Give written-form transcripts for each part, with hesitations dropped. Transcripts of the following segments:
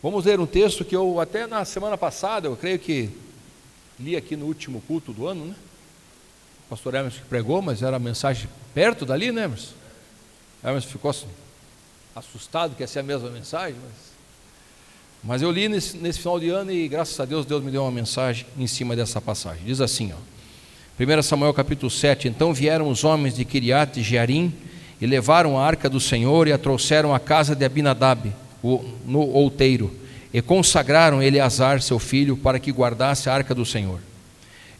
Vamos ler um texto que eu até na semana passada, eu creio que li aqui no último culto do ano, né? O pastor Emerson que pregou, mas era a mensagem perto dali, né, Emerson? Emerson ficou assustado que ia ser a mesma mensagem, mas eu li nesse final de ano e graças a Deus, Deus me deu uma mensagem em cima dessa passagem. Diz assim, 1 Samuel capítulo 7, então vieram os homens de Quiriate Jearim e levaram a arca do Senhor e a trouxeram à casa de Abinadab, no outeiro, e consagraram Eleazar, seu filho, para que guardasse a arca do Senhor.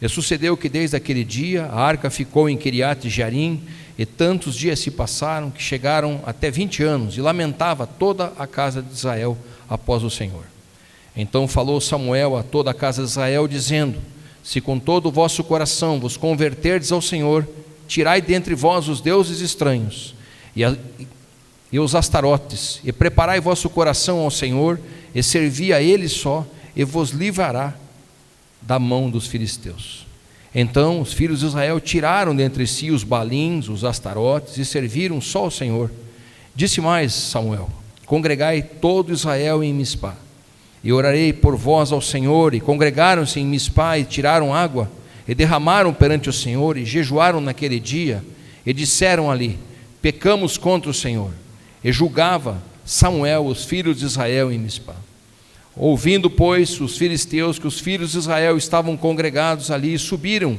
E sucedeu que desde aquele dia a arca ficou em Quiriate Jearim, e tantos dias se passaram que chegaram até 20 anos, e lamentava toda a casa de Israel após o Senhor. Então falou Samuel a toda a casa de Israel, dizendo: se com todo o vosso coração vos converterdes ao Senhor, tirai dentre vós os deuses estranhos e os astarotes, e preparai vosso coração ao Senhor, e servi a Ele só, e vos livrará da mão dos filisteus. Então os filhos de Israel tiraram dentre si os balins, os astarotes, e serviram só ao Senhor. Disse mais Samuel: congregai todo Israel em Mispá, e orarei por vós ao Senhor. E congregaram-se em Mispá, e tiraram água, e derramaram perante o Senhor, e jejuaram naquele dia, e disseram ali: pecamos contra o Senhor. E julgava Samuel os filhos de Israel em Mispá. Ouvindo, pois, os filisteus que os filhos de Israel estavam congregados ali, subiram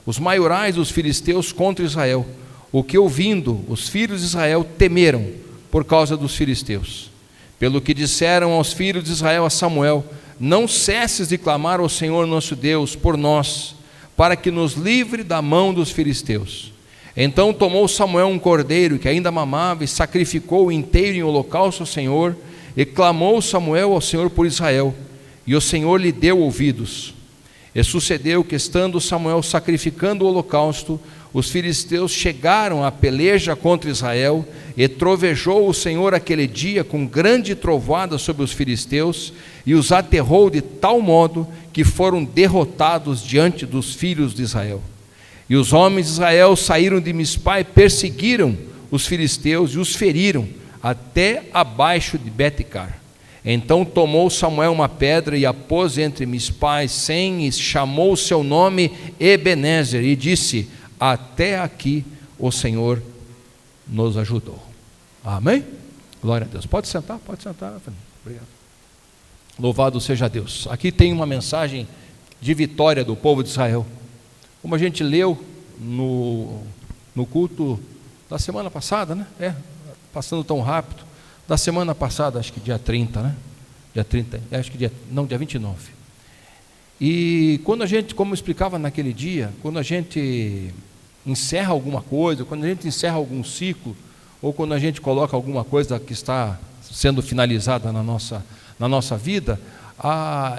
os maiorais dos filisteus contra Israel, o que ouvindo os filhos de Israel temeram por causa dos filisteus. Pelo que disseram aos filhos de Israel a Samuel: não cesses de clamar ao Senhor nosso Deus por nós, para que nos livre da mão dos filisteus. Então tomou Samuel um cordeiro que ainda mamava, e sacrificou-o inteiro em holocausto ao Senhor, e clamou Samuel ao Senhor por Israel, e o Senhor lhe deu ouvidos. E sucedeu que, estando Samuel sacrificando o holocausto, os filisteus chegaram à peleja contra Israel, e trovejou o Senhor aquele dia com grande trovoada sobre os filisteus, e os aterrou de tal modo que foram derrotados diante dos filhos de Israel. E os homens de Israel saíram de Mispá e perseguiram os filisteus e os feriram até abaixo de Betcar. Então tomou Samuel uma pedra e a pôs entre Mispá e Sem, e chamou seu nome Ebenezer, e disse: até aqui o Senhor nos ajudou. Amém? Glória a Deus. Pode sentar, obrigado. Louvado seja Deus. Aqui tem uma mensagem de vitória do povo de Israel, como a gente leu no culto da semana passada, né? Passando tão rápido, da semana passada, acho que dia 30, né? Dia 30, acho que dia 29. E quando a gente, como eu explicava naquele dia, quando a gente encerra alguma coisa, quando a gente encerra algum ciclo, ou quando a gente coloca alguma coisa que está sendo finalizada na nossa vida,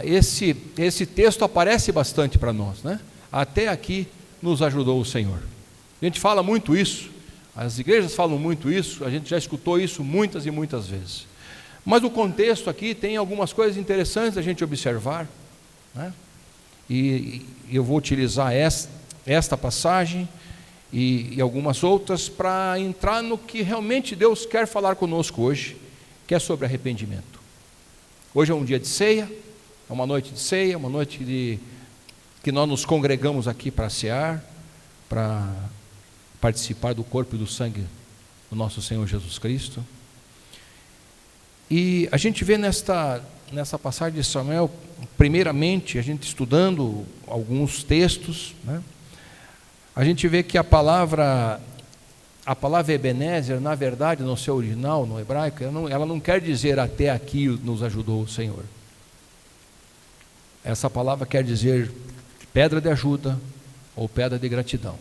esse texto aparece bastante para nós, né? Até aqui nos ajudou o Senhor. A gente fala muito isso, as igrejas falam muito isso, a gente já escutou isso muitas e muitas vezes. Mas o contexto aqui tem algumas coisas interessantes a gente observar, né? E eu vou utilizar esta passagem e algumas outras para entrar no que realmente Deus quer falar conosco hoje, que é sobre arrependimento. Hoje é um dia de ceia, é uma noite de ceia, uma noite que nós nos congregamos aqui para cear, para participar do corpo e do sangue do nosso Senhor Jesus Cristo. E a gente vê nessa passagem de Samuel, primeiramente, a gente estudando alguns textos, né? A gente vê que a palavra Ebenezer, na verdade, no seu original, no hebraico, ela não quer dizer até aqui nos ajudou o Senhor. Essa palavra quer dizer pedra de ajuda ou pedra de gratidão.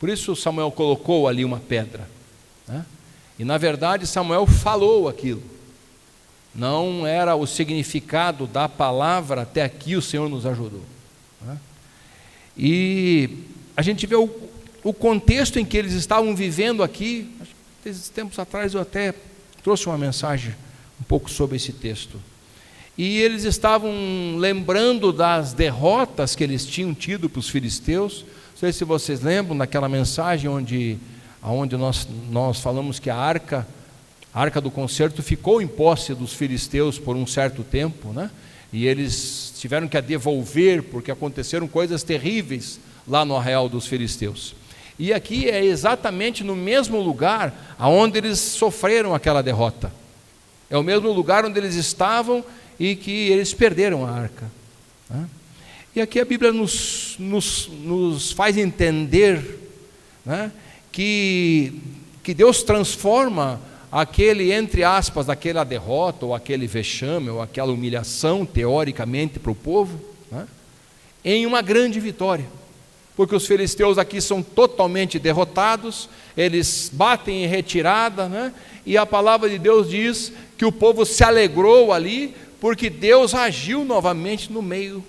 Por isso Samuel colocou ali uma pedra, né? E na verdade Samuel falou aquilo. Não era o significado da palavra até aqui o Senhor nos ajudou, né? E a gente vê o contexto em que eles estavam vivendo aqui. Esses tempos atrás eu até trouxe uma mensagem um pouco sobre esse texto. E eles estavam lembrando das derrotas que eles tinham tido para os filisteus. Não sei se vocês lembram daquela mensagem onde nós falamos que a arca A arca do concerto ficou em posse dos filisteus por um certo tempo, né? E eles tiveram que a devolver, porque aconteceram coisas terríveis lá no arraial dos filisteus. E aqui é exatamente no mesmo lugar aonde eles sofreram aquela derrota. É o mesmo lugar onde eles estavam e que eles perderam a arca, né? E aqui a Bíblia nos faz entender, né, que Deus transforma aquele, entre aspas, aquela derrota, ou aquele vexame, ou aquela humilhação, teoricamente, para o povo, né, em uma grande vitória. Porque os filisteus aqui são totalmente derrotados, eles batem em retirada, né, e a palavra de Deus diz que o povo se alegrou ali, porque Deus agiu novamente no meio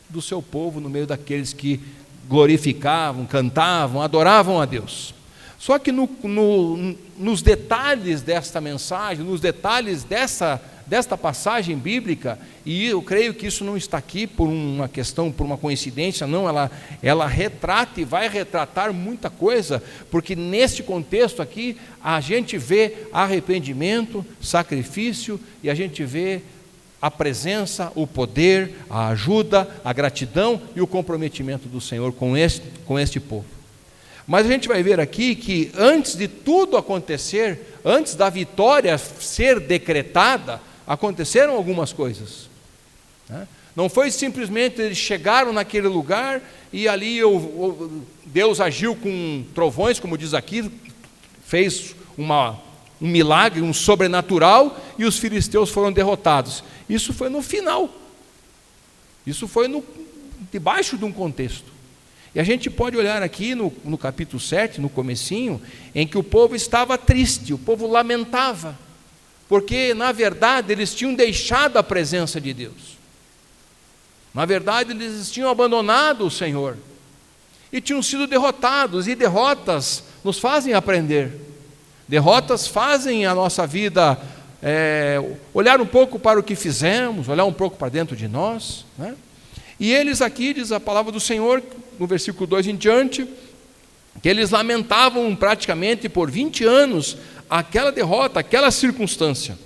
do seu povo, no meio daqueles que glorificavam, cantavam, adoravam a Deus. Só que nos detalhes desta mensagem, nos detalhes desta passagem bíblica, e eu creio que isso não está aqui por uma questão, por uma coincidência, não, ela retrata e vai retratar muita coisa, porque neste contexto aqui a gente vê arrependimento, sacrifício, e a gente vê a presença, o poder, a ajuda, a gratidão e o comprometimento do Senhor com este povo. Mas a gente vai ver aqui que antes de tudo acontecer, antes da vitória ser decretada, aconteceram algumas coisas, né? Não foi simplesmente eles chegaram naquele lugar e ali Deus agiu com trovões, como diz aqui, fez um milagre, um sobrenatural, e os filisteus foram derrotados. Isso foi no final, isso foi debaixo de um contexto. E a gente pode olhar aqui no capítulo 7, no comecinho, em que o povo estava triste, o povo lamentava, porque na verdade eles tinham deixado a presença de Deus. Na verdade eles tinham abandonado o Senhor e tinham sido derrotados, e derrotas nos fazem aprender. Derrotas fazem a nossa vida olhar um pouco para o que fizemos, olhar um pouco para dentro de nós, né? E eles aqui, diz a palavra do Senhor, no versículo 2 em diante, que eles lamentavam praticamente por 20 anos aquela derrota, aquela circunstância.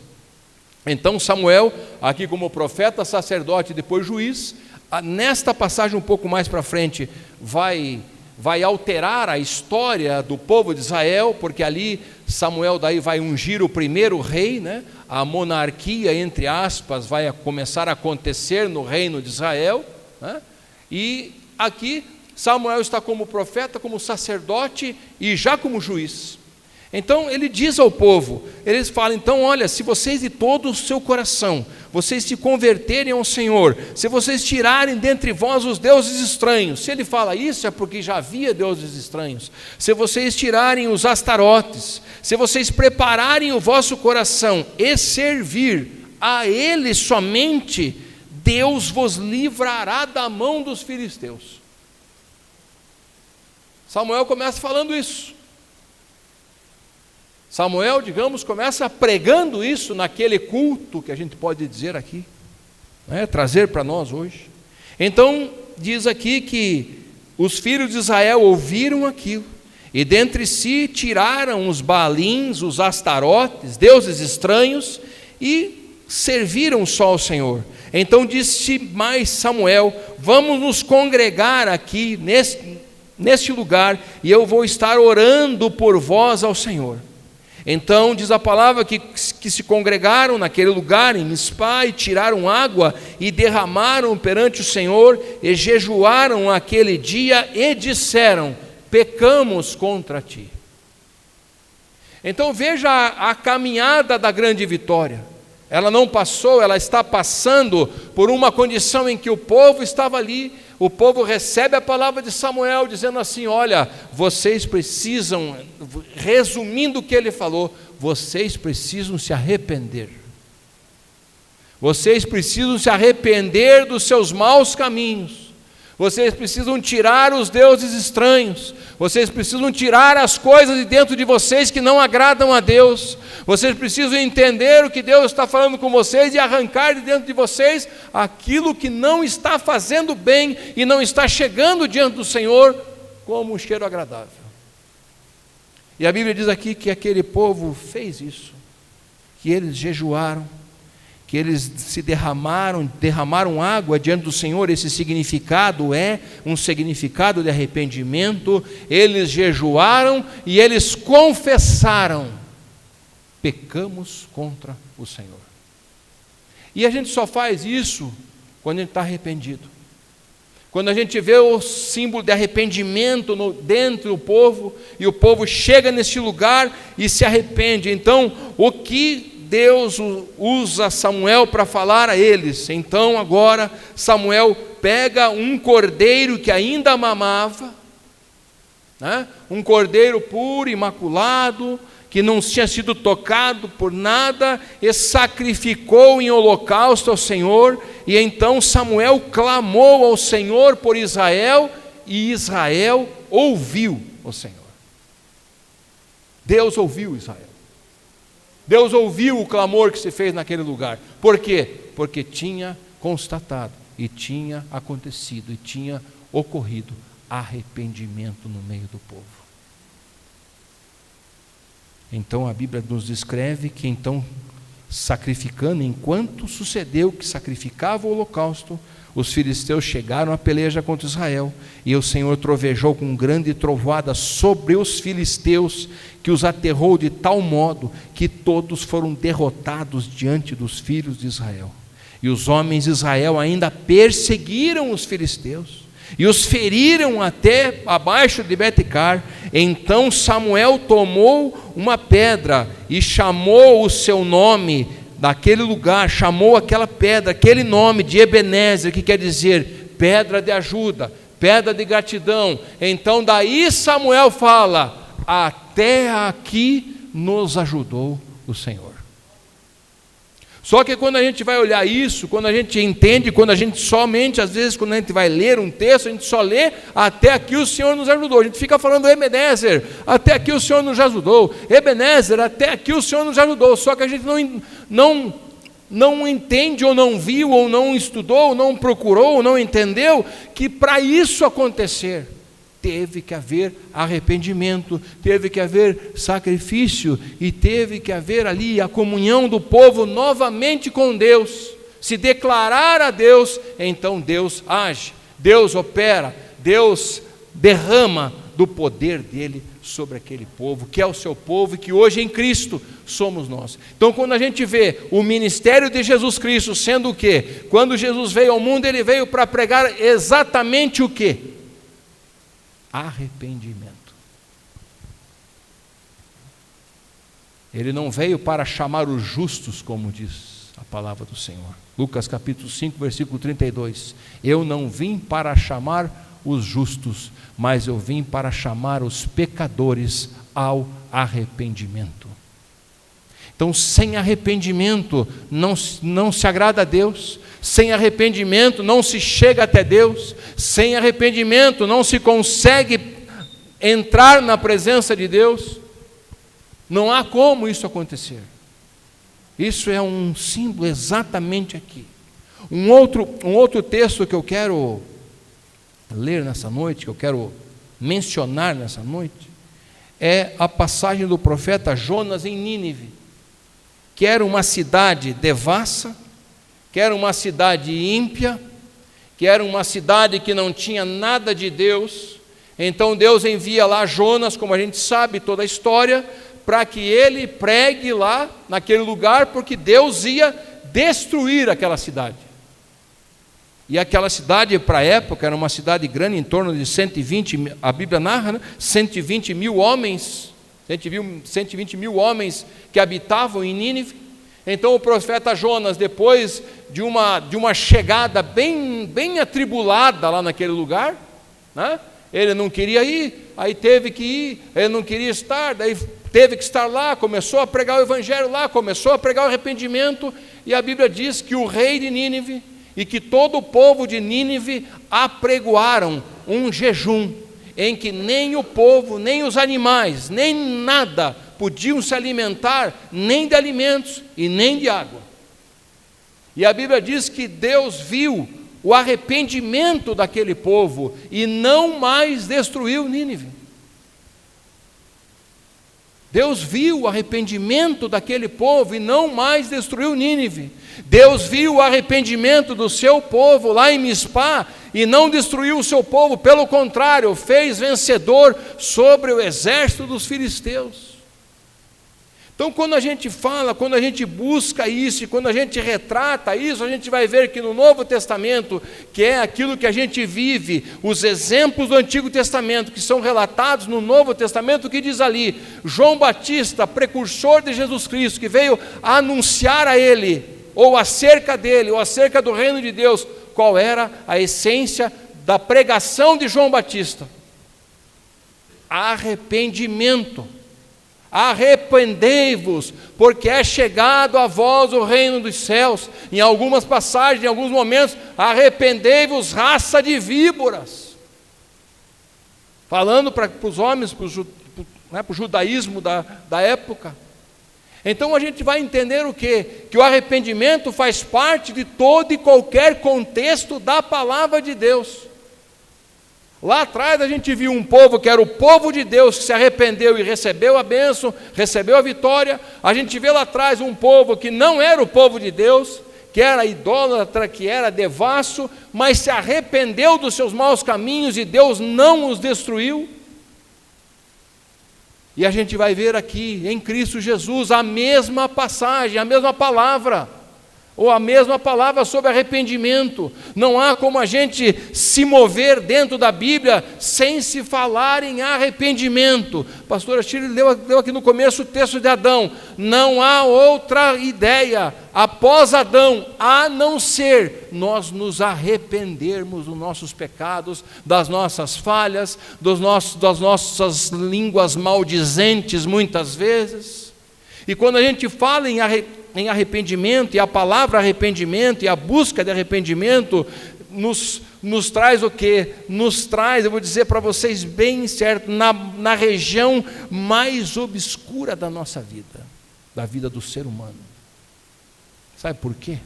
Então Samuel, aqui como profeta, sacerdote e depois juiz, nesta passagem um pouco mais para frente, vai alterar a história do povo de Israel, porque ali Samuel daí vai ungir o primeiro rei, né? A monarquia, entre aspas, vai começar a acontecer no reino de Israel, né? E aqui Samuel está como profeta, como sacerdote e já como juiz. Então ele diz ao povo, eles falam, então olha, se vocês de todo o seu coração, vocês se converterem ao Senhor, se vocês tirarem dentre vós os deuses estranhos, se ele fala isso é porque já havia deuses estranhos, se vocês tirarem os astarotes, se vocês prepararem o vosso coração e servir a ele somente, Deus vos livrará da mão dos filisteus. Samuel começa falando isso. Samuel, digamos, começa pregando isso naquele culto que a gente pode dizer aqui, né, trazer para nós hoje. Então, diz aqui que os filhos de Israel ouviram aquilo, e dentre si tiraram os baalins, os astarotes, deuses estranhos, e serviram só ao Senhor. Então disse mais Samuel, vamos nos congregar aqui, neste lugar, e eu vou estar orando por vós ao Senhor. Então diz a palavra que se congregaram naquele lugar em Mispa e tiraram água e derramaram perante o Senhor e jejuaram aquele dia e disseram, pecamos contra ti. Então veja a caminhada da grande vitória. Ela não passou, ela está passando por uma condição em que o povo estava ali. O povo recebe a palavra de Samuel dizendo assim, olha, vocês precisam, resumindo o que ele falou, vocês precisam se arrepender. Vocês precisam se arrepender dos seus maus caminhos. Vocês precisam tirar os deuses estranhos. Vocês precisam tirar as coisas de dentro de vocês que não agradam a Deus. Vocês precisam entender o que Deus está falando com vocês e arrancar de dentro de vocês aquilo que não está fazendo bem e não está chegando diante do Senhor como um cheiro agradável. E a Bíblia diz aqui que aquele povo fez isso. que eles jejuaram, que eles se derramaram água diante do Senhor. Esse significado é um significado de arrependimento. Eles jejuaram e eles confessaram: pecamos contra o Senhor. E a gente só faz isso quando a gente está arrependido. Quando a gente vê o símbolo de arrependimento dentro do povo, e o povo chega nesse lugar e se arrepende. Então, o que Deus usa Samuel para falar a eles? Então agora Samuel pega um cordeiro que ainda mamava, né? Um cordeiro puro, imaculado, que não tinha sido tocado por nada, e sacrificou em holocausto ao Senhor. E então Samuel clamou ao Senhor por Israel, e Israel ouviu o Senhor. Deus ouviu Israel. Deus ouviu o clamor que se fez naquele lugar. Por quê? Porque tinha constatado, e tinha acontecido, e tinha ocorrido arrependimento no meio do povo. Então a Bíblia nos descreve que então, sacrificando, enquanto sucedeu que sacrificava o holocausto, os filisteus chegaram à peleja contra Israel, e o Senhor trovejou com grande trovoada sobre os filisteus, que os aterrou de tal modo que todos foram derrotados diante dos filhos de Israel. E os homens de Israel ainda perseguiram os filisteus e os feriram até abaixo de Betcar. Então Samuel tomou uma pedra e chamou o seu nome daquele lugar, chamou aquela pedra, aquele nome de Ebenezer, que quer dizer pedra de ajuda, pedra de gratidão. Então daí Samuel fala: até aqui nos ajudou o Senhor. Só que quando a gente vai olhar isso, quando a gente entende, quando a gente somente, às vezes, quando a gente vai ler um texto, a gente só lê: até aqui o Senhor nos ajudou. A gente fica falando Ebenezer, até aqui o Senhor nos ajudou. Ebenezer, até aqui o Senhor nos ajudou. Só que a gente não entende, ou não viu, ou não estudou, ou não procurou, ou não entendeu que para isso acontecer, teve que haver arrependimento, teve que haver sacrifício, e teve que haver ali a comunhão do povo novamente com Deus, se declarar a Deus. Então Deus age, Deus opera, Deus derrama do poder dele sobre aquele povo, que é o seu povo, e que hoje em Cristo somos nós. Então quando a gente vê o ministério de Jesus Cristo sendo o quê? Quando Jesus veio ao mundo, ele veio para pregar exatamente o quê? Arrependimento. Ele não veio para chamar os justos, como diz a palavra do Senhor. Lucas capítulo 5, versículo 32. Eu não vim para chamar os justos, mas eu vim para chamar os pecadores ao arrependimento. Então, sem arrependimento não se agrada a Deus. Sem arrependimento não se chega até Deus. Sem arrependimento não se consegue entrar na presença de Deus. Não há como isso acontecer. Isso é um símbolo exatamente aqui. Um outro texto que eu quero ler nessa noite, que eu quero mencionar nessa noite, é a passagem do profeta Jonas em Nínive, que era uma cidade devassa, que era uma cidade ímpia, que era uma cidade que não tinha nada de Deus. Então Deus envia lá Jonas, como a gente sabe toda a história, para que ele pregue lá naquele lugar, porque Deus ia destruir aquela cidade. E aquela cidade, para a época, era uma cidade grande, em torno de 120, a Bíblia narra, né? 120 mil homens, 120 mil homens que habitavam em Nínive. Então o profeta Jonas, depois de uma chegada bem atribulada lá naquele lugar, né? Ele não queria ir, aí teve que ir, ele não queria estar, daí teve que estar lá, começou a pregar o evangelho lá, começou a pregar o arrependimento, e a Bíblia diz que o rei de Nínive e que todo o povo de Nínive apregoaram um jejum, em que nem o povo, nem os animais, nem nada podiam se alimentar, nem de alimentos e nem de água. E a Bíblia diz que Deus viu o arrependimento daquele povo e não mais destruiu Nínive. Deus viu o arrependimento daquele povo e não mais destruiu Nínive. Deus viu o arrependimento do seu povo lá em Mispá e não destruiu o seu povo, pelo contrário, fez vencedor sobre o exército dos filisteus. Então, quando a gente fala, quando a gente busca isso, e quando a gente retrata isso, a gente vai ver que no Novo Testamento, que é aquilo que a gente vive, os exemplos do Antigo Testamento, que são relatados no Novo Testamento, que diz ali, João Batista, precursor de Jesus Cristo, que veio anunciar a ele, ou acerca dele, ou acerca do reino de Deus, qual era a essência da pregação de João Batista? Arrependimento. Arrependei-vos, porque é chegado a vós o reino dos céus. Em algumas passagens, em alguns momentos, arrependei-vos, raça de víboras. Falando para os homens, para o judaísmo da época. Então a gente vai entender o quê? Que o arrependimento faz parte de todo e qualquer contexto da palavra de Deus. Lá atrás a gente viu um povo que era o povo de Deus, que se arrependeu e recebeu a bênção, recebeu a vitória. A gente vê lá atrás um povo que não era o povo de Deus, que era idólatra, que era devasso, mas se arrependeu dos seus maus caminhos e Deus não os destruiu. E a gente vai ver aqui em Cristo Jesus a mesma passagem, a mesma palavra, ou a mesma palavra sobre arrependimento. Não há como a gente se mover dentro da Bíblia sem se falar em arrependimento. A pastora Shirley leu aqui no começo o texto de Adão. Não há outra ideia após Adão, a não ser nós nos arrependermos dos nossos pecados, das nossas falhas, das nossas línguas maldizentes muitas vezes. E quando a gente fala em arrependimento, e a palavra arrependimento, e a busca de arrependimento, nos traz o quê? Nos traz, eu vou dizer para vocês bem certo, na região mais obscura da nossa vida, da vida do ser humano. Sabe por quê?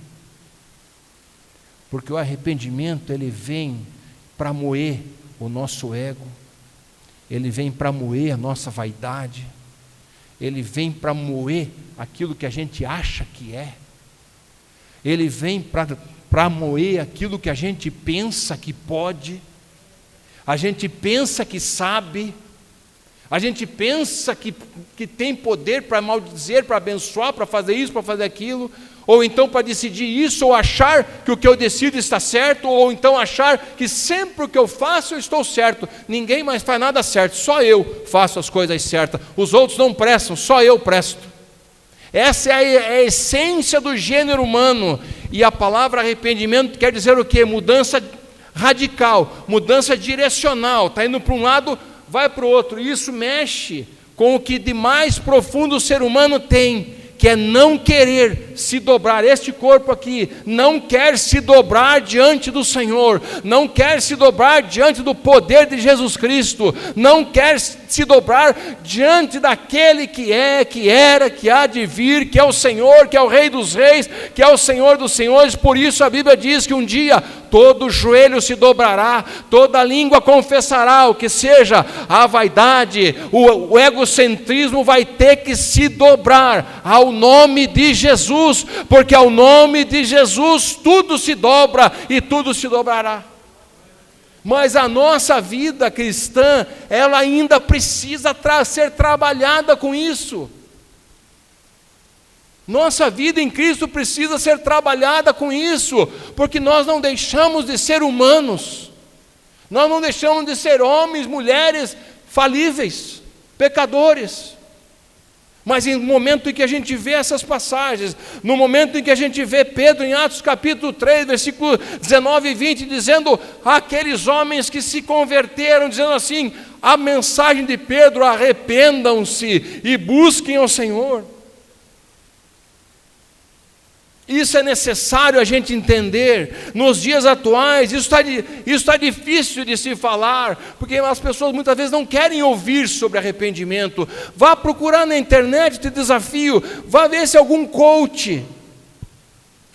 Porque o arrependimento, ele vem para moer o nosso ego, ele vem para moer a nossa vaidade, ele vem para moer aquilo que a gente acha que é, ele vem para moer aquilo que a gente pensa que pode, a gente pensa que sabe, a gente pensa que tem poder para maldizer, para abençoar, para fazer isso, para fazer aquilo, ou então para decidir isso, ou achar que o que eu decido está certo, ou então achar que sempre o que eu faço eu estou certo. Ninguém mais faz nada certo, só eu faço as coisas certas, os outros não prestam, só eu presto. Essa é a essência do gênero humano. E a palavra arrependimento quer dizer o quê? Mudança radical, mudança direcional, está indo para um lado, vai para o outro. E isso mexe com o que de mais profundo o ser humano tem, que é não querer se dobrar. Este corpo aqui não quer se dobrar diante do Senhor, não quer se dobrar diante do poder de Jesus Cristo, não quer se dobrar diante daquele que é, que era, que há de vir, que é o Senhor, que é o Rei dos Reis, que é o Senhor dos Senhores. Por isso a Bíblia diz que um dia todo joelho se dobrará, toda língua confessará, o que seja a vaidade, o egocentrismo vai ter que se dobrar ao nome de Jesus, porque ao nome de Jesus tudo se dobra e tudo se dobrará. Mas a nossa vida cristã, ela ainda precisa ser trabalhada com isso. Nossa vida em Cristo precisa ser trabalhada com isso, porque nós não deixamos de ser humanos, nós não deixamos de ser homens, mulheres falíveis, pecadores. Mas no momento em que a gente vê essas passagens, no momento em que a gente vê Pedro em Atos capítulo 3, versículo 19 e 20, dizendo aqueles homens que se converteram, dizendo assim, a mensagem de Pedro, arrependam-se e busquem ao Senhor. Isso é necessário a gente entender. Nos dias atuais, isso está difícil de se falar, porque as pessoas muitas vezes não querem ouvir sobre arrependimento. Vá procurar na internet, te desafio, vá ver se algum coach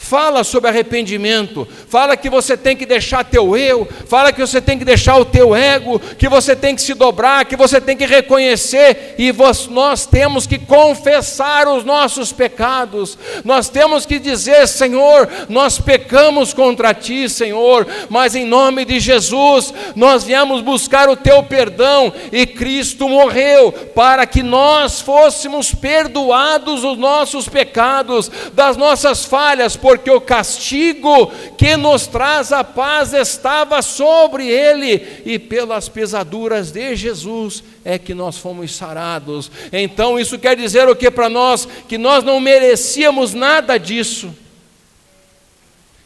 Fala sobre arrependimento, fala que você tem que deixar teu eu, fala que você tem que deixar o teu ego, que você tem que se dobrar, que você tem que reconhecer, e nós temos que confessar os nossos pecados, nós temos que dizer: Senhor, nós pecamos contra Ti, Senhor, mas em nome de Jesus, nós viemos buscar o Teu perdão, e Cristo morreu para que nós fôssemos perdoados os nossos pecados, das nossas falhas, porque o castigo que nos traz a paz estava sobre Ele, e pelas pesaduras de Jesus é que nós fomos sarados. Então isso quer dizer o que para nós? Que nós não merecíamos nada disso,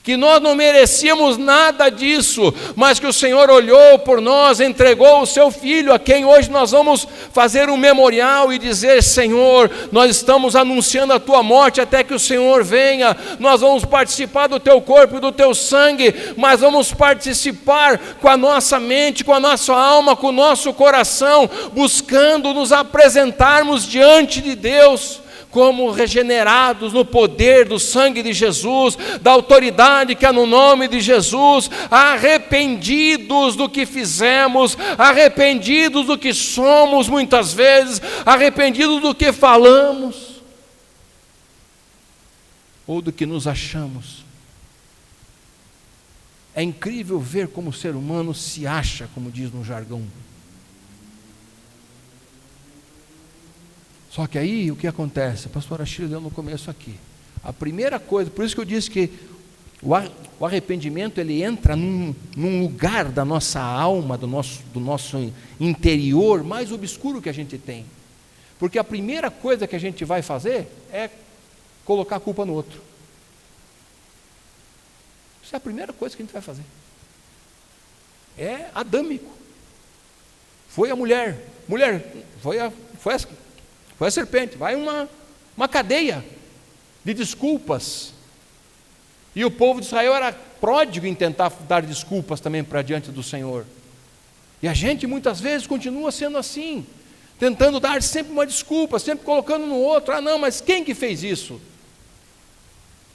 que nós não merecíamos nada disso, mas que o Senhor olhou por nós, entregou o seu Filho, a quem hoje nós vamos fazer um memorial e dizer: Senhor, nós estamos anunciando a Tua morte até que o Senhor venha. Nós vamos participar do Teu corpo e do Teu sangue, mas vamos participar com a nossa mente, com a nossa alma, com o nosso coração, buscando nos apresentarmos diante de Deus como regenerados no poder do sangue de Jesus, da autoridade que há no nome de Jesus, arrependidos do que fizemos, arrependidos do que somos muitas vezes, arrependidos do que falamos, ou do que nos achamos. É incrível ver como o ser humano se acha, como diz no jargão. Só que aí o que acontece? A pastora Sheila deu no começo aqui. A primeira coisa, por isso que eu disse que o arrependimento, ele entra num lugar da nossa alma, do nosso interior mais obscuro que a gente tem. Porque a primeira coisa que a gente vai fazer é colocar a culpa no outro. Isso é a primeira coisa que a gente vai fazer. É adâmico. Foi a mulher, foi a serpente, vai uma cadeia de desculpas. E o povo de Israel era pródigo em tentar dar desculpas também para diante do Senhor. E a gente muitas vezes continua sendo assim, tentando dar sempre uma desculpa, sempre colocando no outro: ah não, mas quem que fez isso?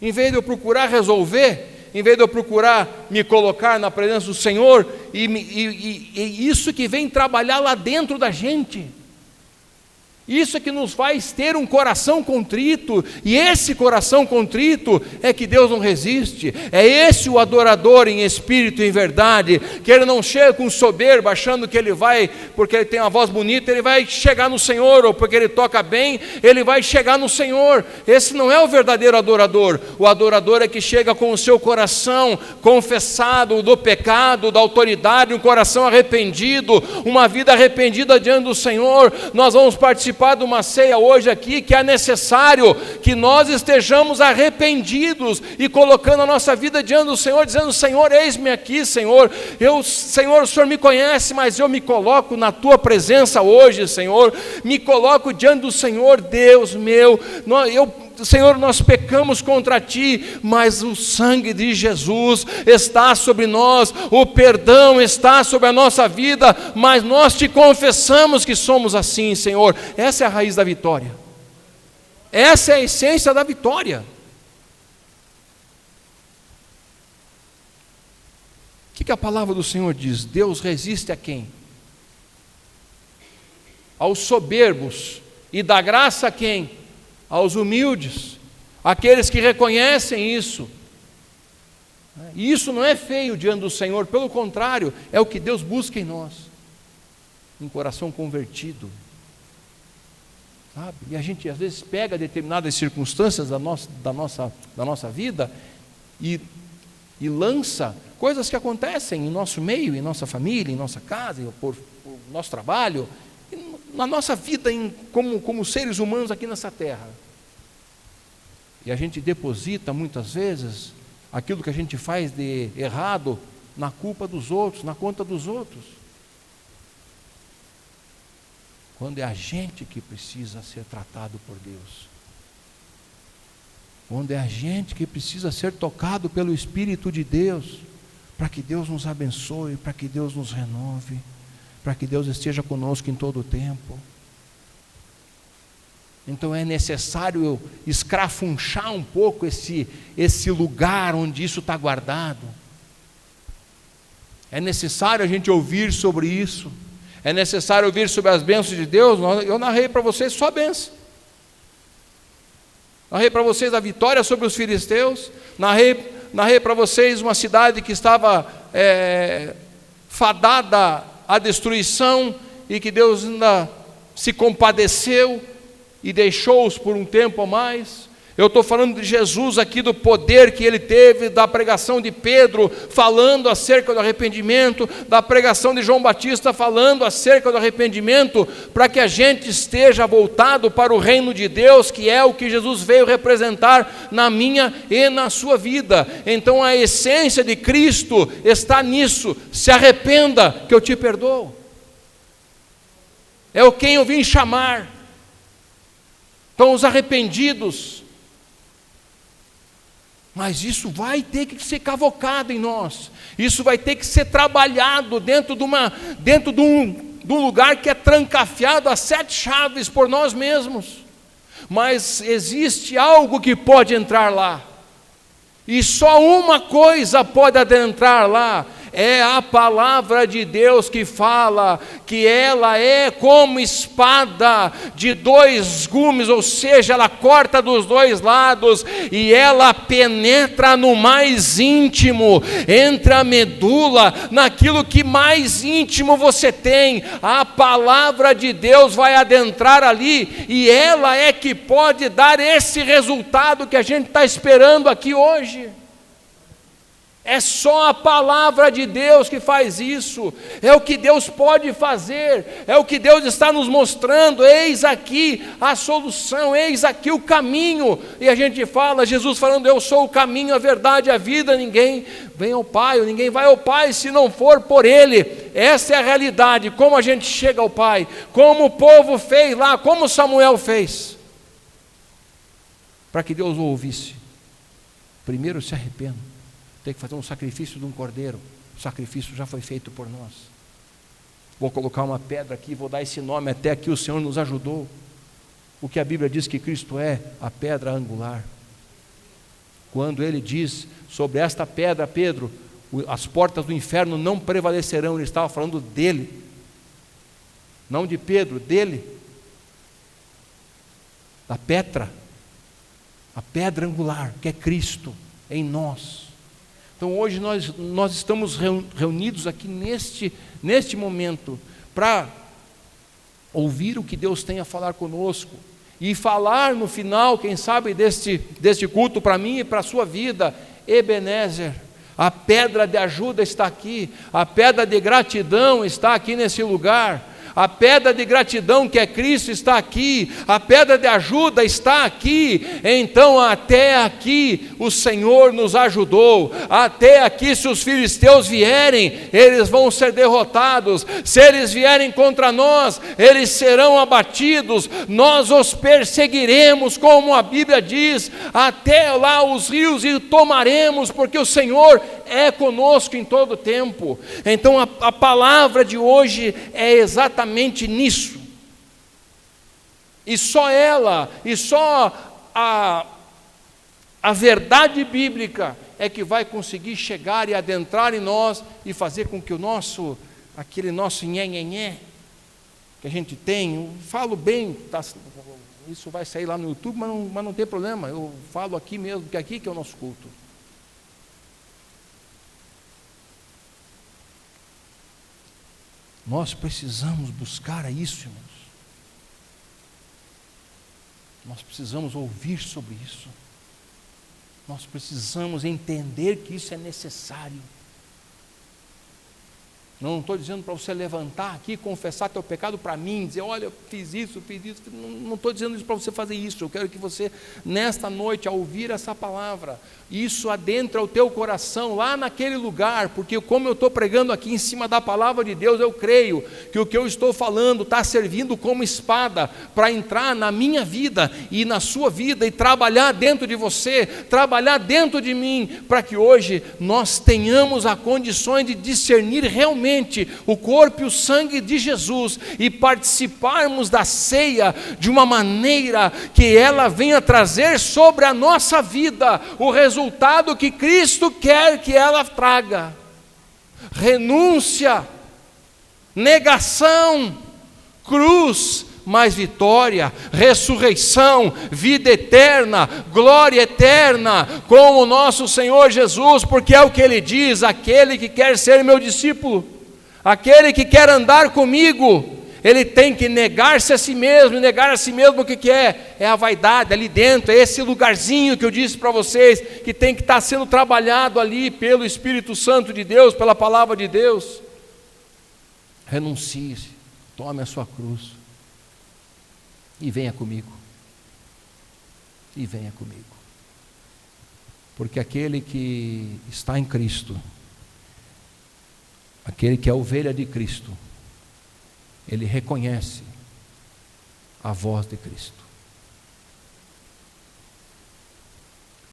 Em vez de eu procurar resolver, em vez de eu procurar me colocar na presença do Senhor, e isso que vem trabalhar lá dentro da gente. Isso é que nos faz ter um coração contrito, e esse coração contrito é que Deus não resiste. É esse o adorador em espírito e em verdade, que ele não chega com soberba, achando que ele vai, porque ele tem uma voz bonita, ele vai chegar no Senhor, ou porque ele toca bem, ele vai chegar no Senhor. Esse não é o verdadeiro adorador. O adorador é que chega com o seu coração confessado do pecado, da autoridade, um coração arrependido, uma vida arrependida diante do Senhor. Nós vamos participar de uma ceia hoje aqui, que é necessário que nós estejamos arrependidos e colocando a nossa vida diante do Senhor, dizendo: Senhor, eis-me aqui, Senhor, Senhor, o Senhor me conhece, mas eu me coloco na Tua presença hoje, Senhor, me coloco diante do Senhor. Deus meu, Senhor, nós pecamos contra Ti, mas o sangue de Jesus está sobre nós, o perdão está sobre a nossa vida, mas nós Te confessamos que somos assim, Senhor. Essa é a raiz da vitória, essa é a essência da vitória. O que a palavra do Senhor diz? Deus resiste a quem? Aos soberbos, e dá graça a quem? Aos humildes, aqueles que reconhecem isso. E isso não é feio diante do Senhor, pelo contrário, é o que Deus busca em nós, um coração convertido, sabe? E a gente às vezes pega determinadas circunstâncias da nossa vida e lança coisas que acontecem em nosso meio, em nossa família, em nossa casa, por nosso trabalho, na nossa vida como seres humanos aqui nessa terra. E a gente deposita muitas vezes aquilo que a gente faz de errado na culpa dos outros, na conta dos outros, quando é a gente que precisa ser tratado por Deus, quando é a gente que precisa ser tocado pelo Espírito de Deus, para que Deus nos abençoe, para que Deus nos renove, para que Deus esteja conosco em todo o tempo. Então é necessário escrafunchar um pouco esse lugar onde isso está guardado. É necessário a gente ouvir sobre isso. É necessário ouvir sobre as bênçãos de Deus. Eu narrei para vocês só a bênção. Narrei para vocês a vitória sobre os filisteus. Narrei para vocês uma cidade que estava fadada à destruição e que Deus ainda se compadeceu e deixou-os por um tempo a mais. Eu estou falando de Jesus aqui, do poder que ele teve, da pregação de Pedro falando acerca do arrependimento, da pregação de João Batista falando acerca do arrependimento, para que a gente esteja voltado para o reino de Deus, que é o que Jesus veio representar na minha e na sua vida. Então a essência de Cristo está nisso: se arrependa que eu te perdoo. É o quem eu vim chamar. Então os arrependidos. Mas isso vai ter que ser cavocado em nós. Isso vai ter que ser trabalhado dentro de um lugar que é trancafiado a 7 chaves por nós mesmos. Mas existe algo que pode entrar lá. E só uma coisa pode adentrar lá. É a palavra de Deus que fala que ela é como espada de 2 gumes, ou seja, ela corta dos 2 lados e ela penetra no mais íntimo, entre a medula, naquilo que mais íntimo você tem. A palavra de Deus vai adentrar ali e ela é que pode dar esse resultado que a gente está esperando aqui hoje. É só a palavra de Deus que faz isso. É o que Deus pode fazer. É o que Deus está nos mostrando. Eis aqui a solução, eis aqui o caminho. E a gente fala, Jesus falando: eu sou o caminho, a verdade e a vida. Ninguém vem ao Pai, ninguém vai ao Pai se não for por Ele. Essa é a realidade. Como a gente chega ao Pai, como o povo fez lá, como Samuel fez, para que Deus o ouvisse. Primeiro se arrependa. Tem que fazer um sacrifício de um cordeiro. O sacrifício já foi feito por nós. Vou colocar uma pedra aqui, vou dar esse nome, até aqui o Senhor nos ajudou. O que a Bíblia diz que Cristo é? A pedra angular. Quando ele diz sobre esta pedra, Pedro, as portas do inferno não prevalecerão, ele estava falando dele. Não de Pedro, dele. Da Petra. A pedra angular, que é Cristo em nós. Então hoje nós estamos reunidos aqui neste momento para ouvir o que Deus tem a falar conosco e falar no final, quem sabe, deste culto para mim e para a sua vida. Ebenezer, a pedra de ajuda está aqui, a pedra de gratidão está aqui nesse lugar. A pedra de gratidão que é Cristo está aqui, a pedra de ajuda está aqui. Então até aqui o Senhor nos ajudou, até aqui se os filisteus vierem, eles vão ser derrotados, se eles vierem contra nós, eles serão abatidos, nós os perseguiremos, como a Bíblia diz, até lá os rios e tomaremos, porque o Senhor é conosco em todo o tempo. Então a palavra de hoje é exatamente nisso, e só ela, e só a verdade bíblica é que vai conseguir chegar e adentrar em nós e fazer com que aquele nosso nhe-nhe-nhe que a gente tem, eu falo bem, isso vai sair lá no YouTube, mas não tem problema, eu falo aqui mesmo, porque aqui que é o nosso culto. Nós precisamos buscar isso, irmãos. Nós precisamos ouvir sobre isso. Nós precisamos entender que isso é necessário. Não estou dizendo para você levantar aqui e confessar teu pecado para mim, dizer: olha, eu fiz isso. Não estou dizendo isso para você fazer isso. Eu quero que você, nesta noite, ao ouvir essa palavra, isso adentra o teu coração, lá naquele lugar, porque como eu estou pregando aqui em cima da palavra de Deus, eu creio que o que eu estou falando está servindo como espada para entrar na minha vida e na sua vida e trabalhar dentro de você, trabalhar dentro de mim, para que hoje nós tenhamos as condições de discernir realmente realmente o corpo e o sangue de Jesus e participarmos da ceia de uma maneira que ela venha trazer sobre a nossa vida o resultado que Cristo quer que ela traga: renúncia, negação, cruz, mais vitória, ressurreição, vida eterna, glória eterna, com o nosso Senhor Jesus, porque é o que Ele diz: aquele que quer ser meu discípulo, aquele que quer andar comigo, ele tem que negar-se a si mesmo. E negar a si mesmo o que é? É a vaidade ali dentro, é esse lugarzinho que eu disse para vocês, que tem que estar sendo trabalhado ali pelo Espírito Santo de Deus, pela palavra de Deus. Renuncie-se, tome a sua cruz e venha comigo, e venha comigo, porque aquele que está em Cristo, aquele que é a ovelha de Cristo, ele reconhece a voz de Cristo.